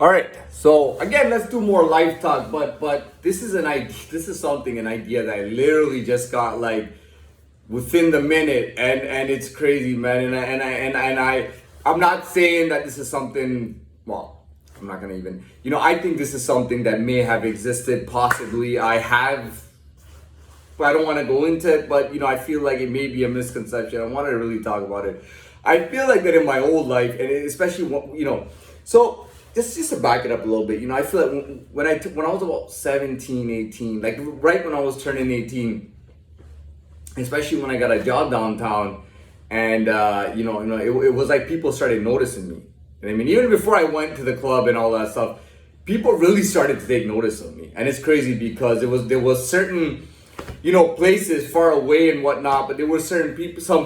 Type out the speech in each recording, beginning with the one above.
All right. So again, let's do more life talk. But this is an idea. This is an idea that I literally just got like within the minute, and it's crazy, man. I'm not saying that this is something. Well, I'm not gonna even. I think this is something that may have existed. Possibly, I have. But I don't want to go into it. But I feel like it may be a misconception. I want to really talk about it. I feel like that in my old life, and especially so just to back it up a little bit, I feel like when I was about 17, 18, like right when I was turning 18, especially when I got a job downtown, and it was like people started noticing me. And I mean, even before I went to the club and all that stuff, people really started to take notice of me. And it's crazy because there was certain places far away and whatnot, but there were some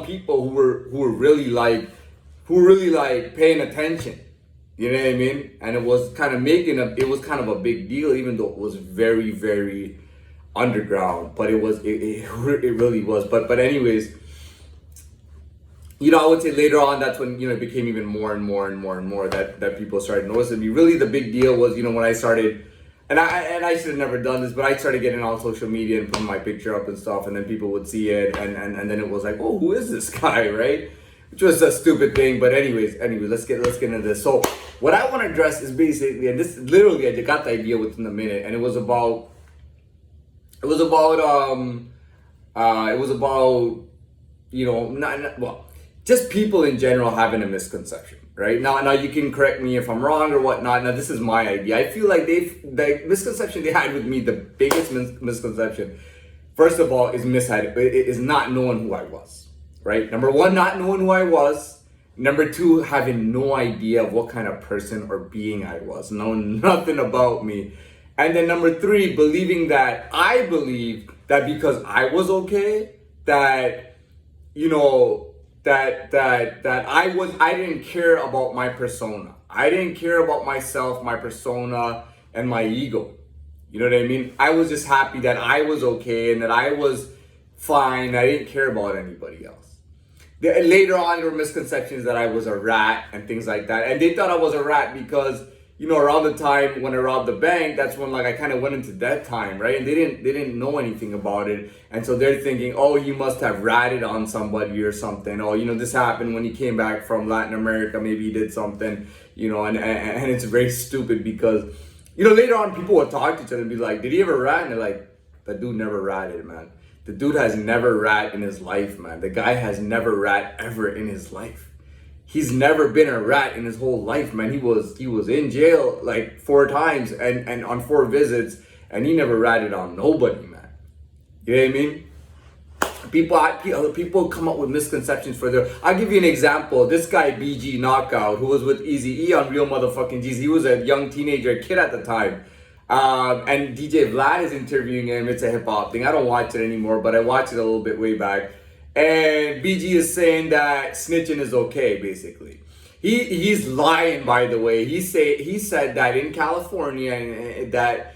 people who were really like paying attention. You know what I mean? And it was kind of it was kind of a big deal, even though it was very, very underground. But it really was. But anyways, I would say later on that's when it became even more and more and more and more that people started noticing me. Really, the big deal was when I started. And I should have never done this, but I started getting on social media and putting my picture up and stuff, and then people would see it, and then it was like, oh, who is this guy, right? Which was a stupid thing, but anyways, let's get into this. So what I want to address is basically, and this literally I just got the idea within a minute, and it was about just people in general having a misconception. Right now you can correct me if I'm wrong or whatnot. Now this is my idea. I feel like the misconception they had with me, the biggest misconception, first of all, is not knowing who I was. Right? Number one, not knowing who I was. Number two, having no idea of what kind of person or being I was, knowing nothing about me. And then number three, believing that because I was okay, that I didn't care about my persona. I didn't care about myself, my persona, and my ego. You know what I mean? I was just happy that I was okay and that I was fine. I didn't care about anybody else. Later on, there were misconceptions that I was a rat and things like that. And they thought I was a rat because, around the time when I robbed the bank, that's when I kind of went into that time, right? And they didn't know anything about it. And so they're thinking, oh, you must have ratted on somebody or something. Oh, this happened when you came back from Latin America. Maybe you did something, and it's very stupid because, later on people would talk to each other and be like, did he ever rat? And they're like, that dude never ratted, man. The dude has never rat in his life, man. The guy has never rat ever in his life. He's never been a rat in his whole life, man. He was in jail like 4 times and on 4 visits, and he never ratted on nobody, man. You know what I mean? People come up with misconceptions for their. I'll give you an example. This guy BG Knockout, who was with Eazy-E on Real Motherfucking G's, he was a young teenager, kid at the time. And DJ Vlad is interviewing him. It's a hip hop thing. I don't watch it anymore, but I watched it a little bit way back. And BG is saying that snitching is okay, basically. He's lying, by the way. He said that in California that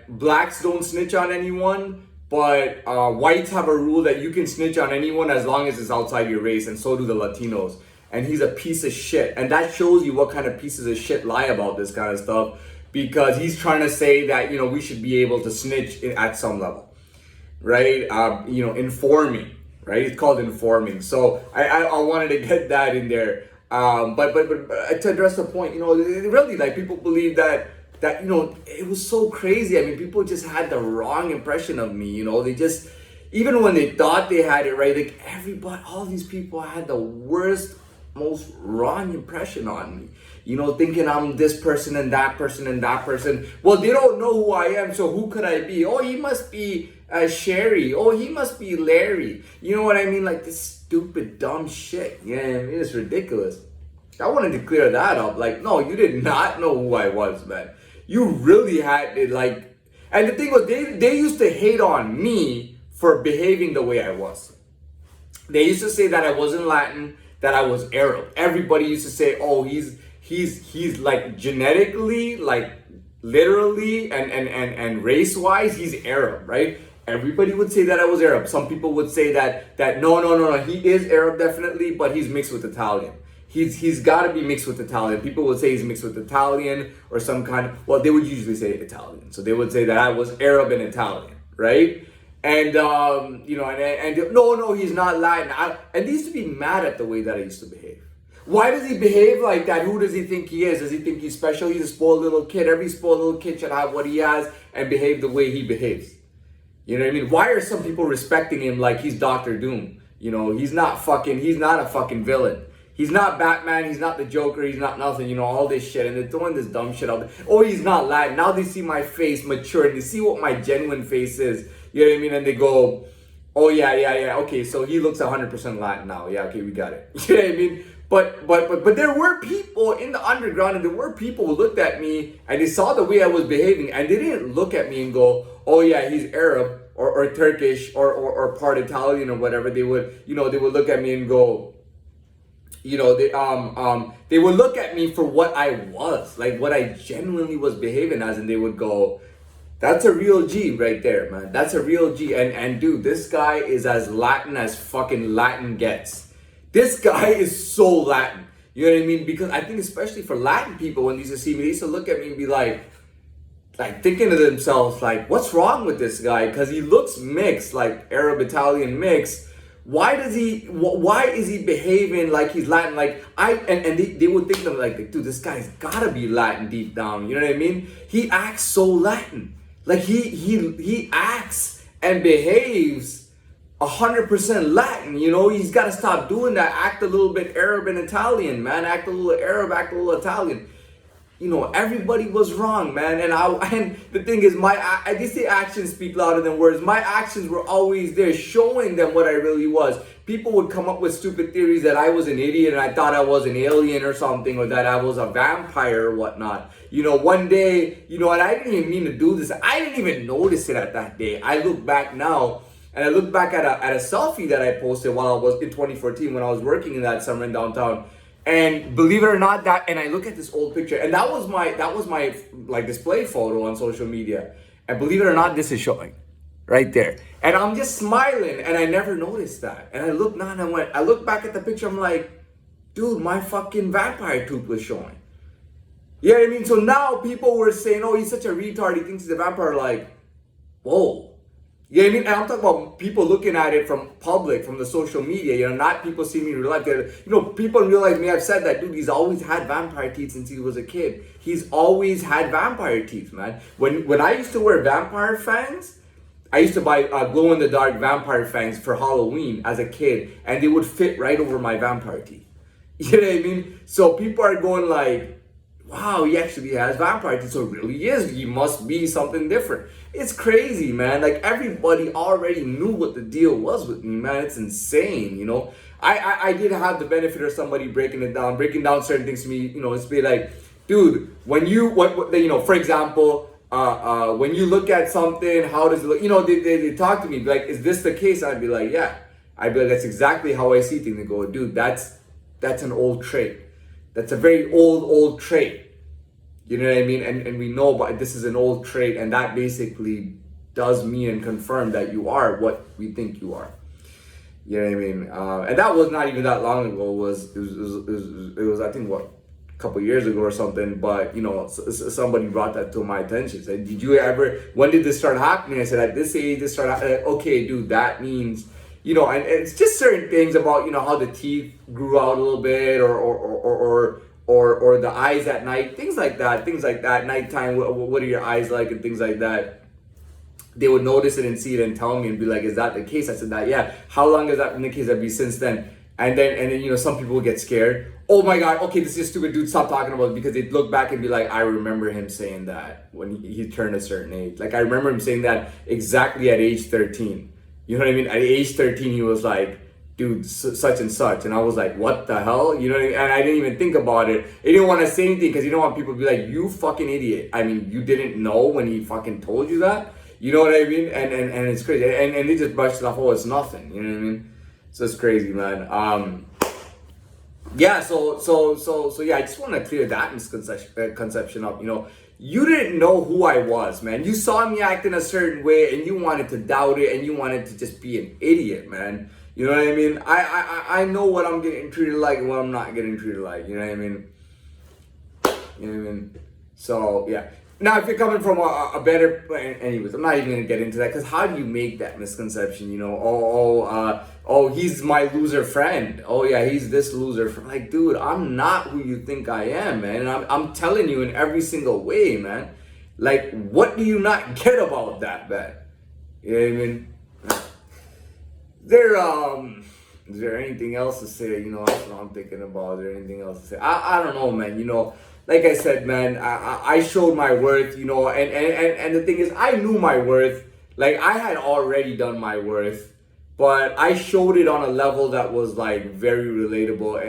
blacks don't snitch on anyone, but whites have a rule that you can snitch on anyone as long as it's outside your race, and so do the Latinos. And he's a piece of shit. And that shows you what kind of pieces of shit lie about this kind of stuff, because he's trying to say that, we should be able to snitch at some level. Right? Informing, right? It's called informing. So I wanted to get that in there. But to address the point, really, like, people believe that it was so crazy. I mean, people just had the wrong impression of me. They just, even when they thought they had it right, like all these people had the worst, most wrong impression on me. Thinking I'm this person and that person and that person. Well, they don't know who I am, so who could I be? Oh, he must be Sherry. Oh, he must be Larry. You know what I mean? Like, this stupid, dumb shit. Yeah, I mean, it's ridiculous. I wanted to clear that up. Like, no, you did not know who I was, man. You really had it, like... And the thing was, they used to hate on me for behaving the way I was. They used to say that I wasn't Latin, that I was Arab. Everybody used to say, oh, he's like genetically, like literally and race-wise, he's Arab, right? Everybody would say that I was Arab. Some people would say that no, he is Arab definitely, but he's mixed with Italian. he's got to be mixed with Italian. People would say he's mixed with Italian or some kind of, well, they would usually say Italian. So they would say that I was Arab and Italian, right? And no, he's not Latin. And they used to be mad at the way that I used to behave. Why does he behave like that? Who does he think he is? Does he think he's special? He's a spoiled little kid. Every spoiled little kid should have what he has and behave the way he behaves. You know what I mean? Why are some people respecting him like he's Dr. Doom? He's not a fucking villain. He's not Batman, he's not the Joker, he's not nothing, all this shit. And they're throwing this dumb shit out there. Oh, he's not Latin. Now they see my face mature and they see what my genuine face is. You know what I mean? And they go, oh yeah. Okay, so he looks 100% Latin now. Yeah, okay, we got it. You know what I mean? But there were people in the underground, and there were people who looked at me and they saw the way I was behaving, and they didn't look at me and go, oh yeah, he's Arab or Turkish or part Italian or whatever. They would, they would look at me and go, they would look at me for what I was, like what I genuinely was behaving as, and they would go, that's a real G right there, man. That's a real G. And dude, this guy is as Latin as fucking Latin gets. This guy is so Latin. You know what I mean? Because I think especially for Latin people, when they used to see me, they used to look at me and be like thinking to themselves, like, what's wrong with this guy? Because he looks mixed, like Arab-Italian mix. Why is he behaving like he's Latin? Like they would think of like, dude, this guy's gotta be Latin deep down. You know what I mean? He acts so Latin. Like he acts and behaves 100% Latin, he's got to stop doing that. Act a little bit Arab and Italian, man. Act a little Arab, act a little Italian. Everybody was wrong, man. And the thing is, they say actions speak louder than words. My actions were always there, showing them what I really was. People would come up with stupid theories that I was an idiot and I thought I was an alien or something, or that I was a vampire or whatnot. One day, and I didn't even mean to do this. I didn't even notice it at that day. I look back now, and I look back at a selfie that I posted while I was in 2014 when I was working in that summer in downtown. And believe it or not, and I look at this old picture, and that was my like display photo on social media. And believe it or not, this is showing right there. And I'm just smiling, and I never noticed that. And I look now, and I look back at the picture, I'm like, dude, my fucking vampire tooth was showing. You know what I mean? So now people were saying, oh, he's such a retard, he thinks he's a vampire. Like, whoa. You know what I mean? And I'm talking about people looking at it from public, from the social media, not people seeing me in real life. People in real life may have said that, dude, he's always had vampire teeth since he was a kid. He's always had vampire teeth, man. When I used to wear vampire fangs, I used to buy glow-in-the-dark vampire fangs for Halloween as a kid, and they would fit right over my vampire teeth. You know what I mean? So people are going like, wow, he actually has vampire teeth, so it really is. He must be something different. It's crazy, man. Like, everybody already knew what the deal was with me, man. It's insane, I did have the benefit of somebody breaking down certain things to me, it's be like, dude, when for example, when you look at something, how does it look? They talk to me, like, is this the case? I'd be like, yeah. I'd be like, that's exactly how I see things. They go, dude, that's an old trait. That's a very old trait. You know what I mean? And we know, but this is an old trait, and that basically does mean and confirm that you are what we think you are. You know what I mean? And that was not even that long ago. It was I think a couple years ago or something. But somebody brought that to my attention. Said, when did this start happening? I said, at this age, this started happening. Okay, dude, that means, and it's just certain things about, how the teeth grew out a little bit, or the eyes at night, things like that, nighttime, what are your eyes like, and things like that. They would notice it and see it and tell me and be like, is that the case? I said, that, yeah. How long has that been the case? That'd be since then. And then, some people would get scared. Oh my God, okay, this is stupid, dude, stop talking about it, because they'd look back and be like, I remember him saying that when he turned a certain age. Like, I remember him saying that exactly at age 13. You know what I mean? At age 13, he was like, dude, such and such. And I was like, what the hell? You know what I mean? And I didn't even think about it. I didn't want to say anything because you don't want people to be like, you fucking idiot. I mean, you didn't know when he fucking told you that? You know what I mean? And it's crazy. And they just brushed it off, oh, it's nothing. You know what I mean? So it's crazy, man. Yeah, so yeah, I just want to clear that misconception up. You didn't know who I was, man. You saw me acting a certain way and you wanted to doubt it and you wanted to just be an idiot, man. You know what I mean? I know what I'm getting treated like and what I'm not getting treated like. You know what I mean? You know what I mean? So yeah. Now, if you're coming from a better, anyways, I'm not even gonna get into that because how do you make that misconception? You know, oh, he's my loser friend. Oh yeah, he's this loser friend. Like, dude, I'm not who you think I am, man. And I'm telling you in every single way, man. Like, what do you not get about that, man? You know what I mean? Is there anything else to say? You know, that's what I'm thinking about. Is there anything else to say? I don't know, man. You know, like I said, man, I showed my worth, you know, and the thing is, I knew my worth. Like, I had already done my worth, but I showed it on a level that was like very relatable,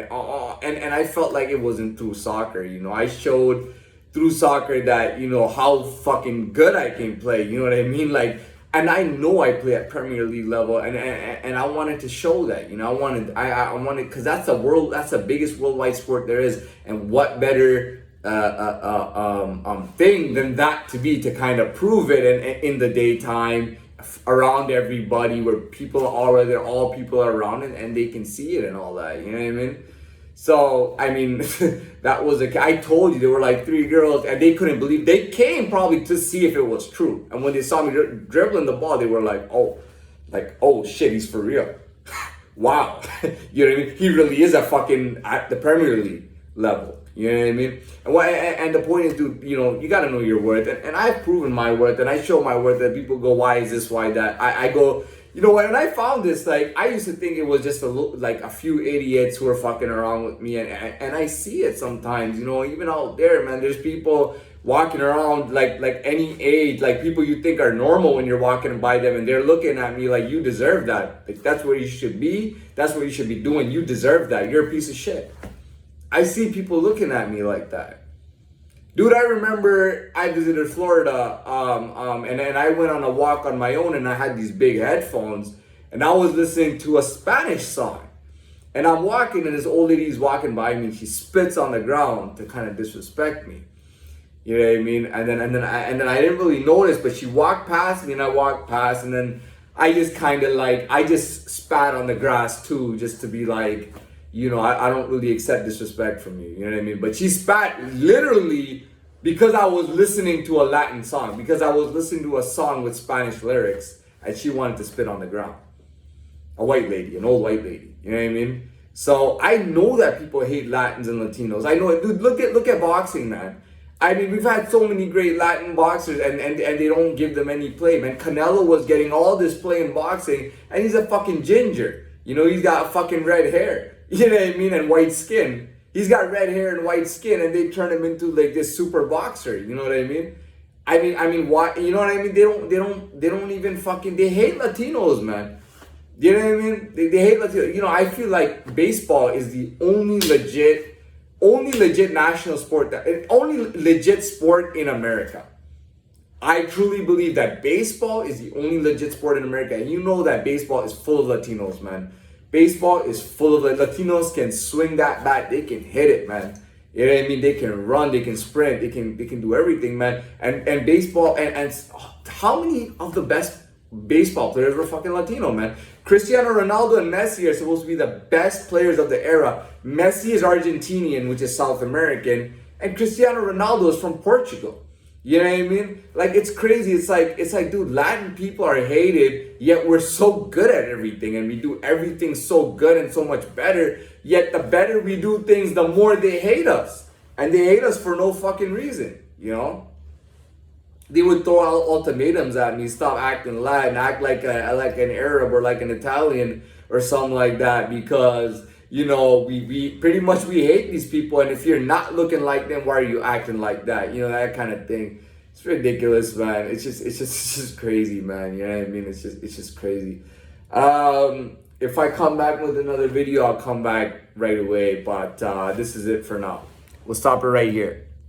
and I felt like it wasn't through soccer. You know, I showed through soccer that, you know, how fucking good I can play. You know what I mean? Like, and I know I play at Premier League level, and I wanted to show that. You know, I wanted, because that's the biggest worldwide sport there is, and what better thing than that to kind of prove it in the daytime around everybody where people are all people are around it and they can see it and all that. You know what I mean? So, I mean, that was I told you there were like 3 girls and they couldn't believe. They came probably to see if it was true. And when they saw me dribbling the ball, they were like, oh shit, he's for real. Wow. You know what I mean? He really is a fucking at the Premier League level. You know what I mean? And the point is, dude, you know, you got to know your worth. And I've proven my worth and I show my worth that people go, why is this, why that? I go, you know what? And I found this, like, I used to think it was just a few idiots who are fucking around with me. And I see it sometimes, you know, even out there, man. There's people walking around like any age, like people you think are normal when you're walking by them. And they're looking at me like, you deserve that. Like, that's where you should be. That's what you should be doing. You deserve that. You're a piece of shit. I see people looking at me like that. Dude, I remember I visited Florida, and I went on a walk on my own, and I had these big headphones, and I was listening to a Spanish song. And I'm walking, and this old lady is walking by me, and she spits on the ground to kind of disrespect me. You know what I mean? And then I didn't really notice, but she walked past me, and I walked past, and then I just kind of I just spat on the grass too, just to be like, you know, I don't really accept disrespect from you. You know what I mean? But she spat literally because I was listening to a Latin song, because I was listening to a song with Spanish lyrics, and she wanted to spit on the ground. A white lady, an old white lady. You know what I mean? So I know that people hate Latins and Latinos. I know it. Dude, look at boxing, man. I mean, we've had so many great Latin boxers, and they don't give them any play, man. Canelo was getting all this play in boxing, and he's a fucking ginger. You know, he's got fucking red hair. You know what I mean? And white skin. He's got red hair and white skin, and they turn him into like this super boxer. You know what I mean? I mean, why? You know what I mean? They don't even fucking. They hate Latinos, man. You know what I mean? They hate Latinos. You know, I feel like baseball is the only legit national sport only legit sport in America. I truly believe that baseball is the only legit sport in America, and you know that baseball is full of Latinos, man. Baseball is full of Latinos. Can swing that bat. They can hit it, man. You know what I mean? They can run. They can sprint. They can do everything, man. And baseball and how many of the best baseball players were fucking Latino, man? Cristiano Ronaldo and Messi are supposed to be the best players of the era. Messi is Argentinian, which is South American, and Cristiano Ronaldo is from Portugal. You know what I mean? Like, it's crazy. It's like, dude, Latin people are hated, yet we're so good at everything, and we do everything so good and so much better, yet the better we do things, the more they hate us. And they hate us for no fucking reason, you know? They would throw out ultimatums at me, stop acting Latin, act like an Arab or like an Italian or something like that, because, you know, we pretty much we hate these people, and if you're not looking like them, why are you acting like that? You know, that kind of thing. It's ridiculous, man. It's just crazy, man. You know what I mean? It's just crazy. If I come back with another video, I'll come back right away. But this is it for now. We'll stop it right here.